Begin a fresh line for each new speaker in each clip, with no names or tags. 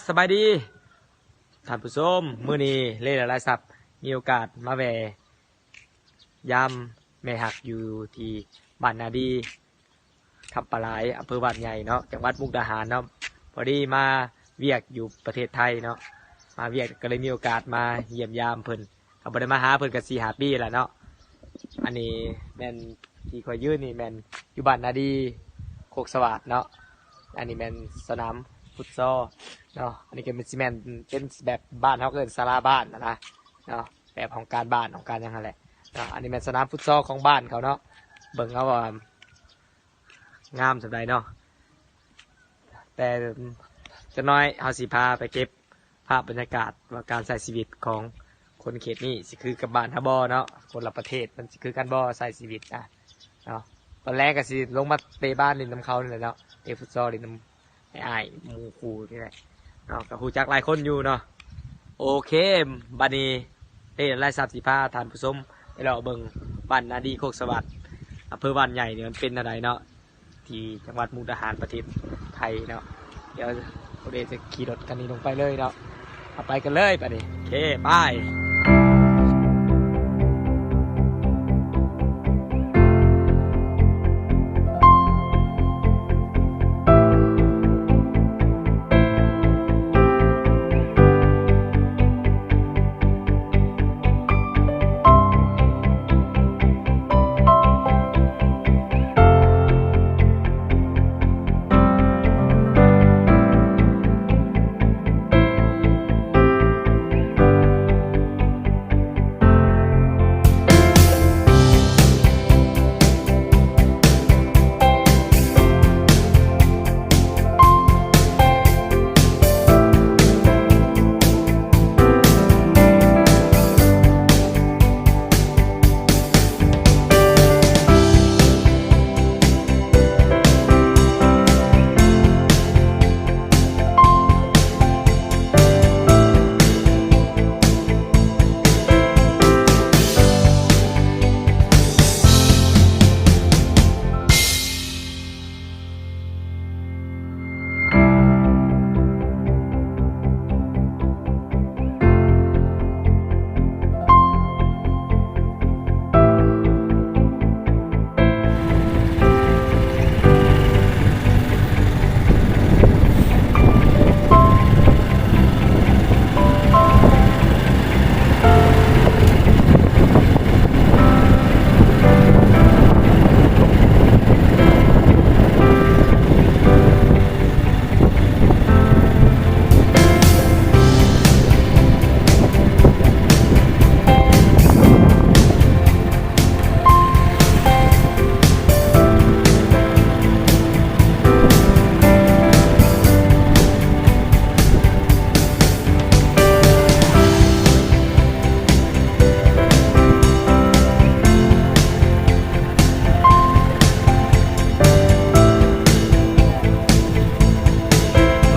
สบายดีท่านผู้ชมมื้อนี้เล่นอะไรสับมีโอกาสมาแวะยามแม่หักอยู่ที่บ้านนาดีคำปะหลายอำเภอบ้านใหญ่เนาะจังหวัดมุกดาหารเนาะพอดีมาเวียกอยู่ประเทศไทยเนาะมาเวียกก็เลยมีโอกาสมาเยี่ยมยามเพิ่นเขาบ่ได้มาหาเพิ่นก็4-5 ปีแล้วเนาะอันนี้แม่นที่คอยยืนนี่แม่นอยู่บ้านนาดีโคกสวัสดิ์เนาะอันนี้แม่นสนามฟุตซอลเนาะอันนี้ก็เป็นซีเมนต์เป็นแบบบ้านเขาเกินศาลาบ้านนะเนาะแบบของการบ้านของการยังไงแหละเนาะอันนี้เป็นสนามฟุตซอลของบ้านเขาเนาะเบิ่งเขาว่างามสำหรับเนาะแต่จะน้อยเฮาสิพาไปเก็บภาพบรรยากาศว่าการใช้ชีวิตของคนเขตนี้สิคือกับบ้านฮาบอเนาะคนละประเทศมันสิคือกันบ่ใช้ชีวิตเนาะตอนแรกก็สิลงมาเตะบ้านลินน้ำเขาเลยเนาะเตะฟุตซอลลินน้ำไอ้หมูคูนี่แหละเนาะกับผู้จักหลายคนอยู่เนาะโอเคบัดนี้เต้ไล่ซับสีผ้าทานผู้ชมให้เราเบิ่งบ้านนาดีโคกสวัสดิ์อำเภอบ้านใหญ่เนี่ยมันเป็นอะไรเนาะที่จังหวัดมุกดาหารประเทศไทยเนาะเดี๋ยวเราจะขี่รถกันนี้ลงไปเลยเนาะเอาไปกันเลยบัดนี้โอเคไป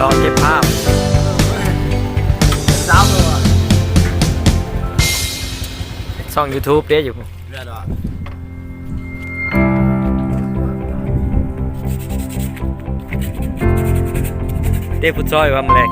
รอเก็บภาพช่อง YouTube เด้อยู่เต้ฟุตซอลว่ามันแรก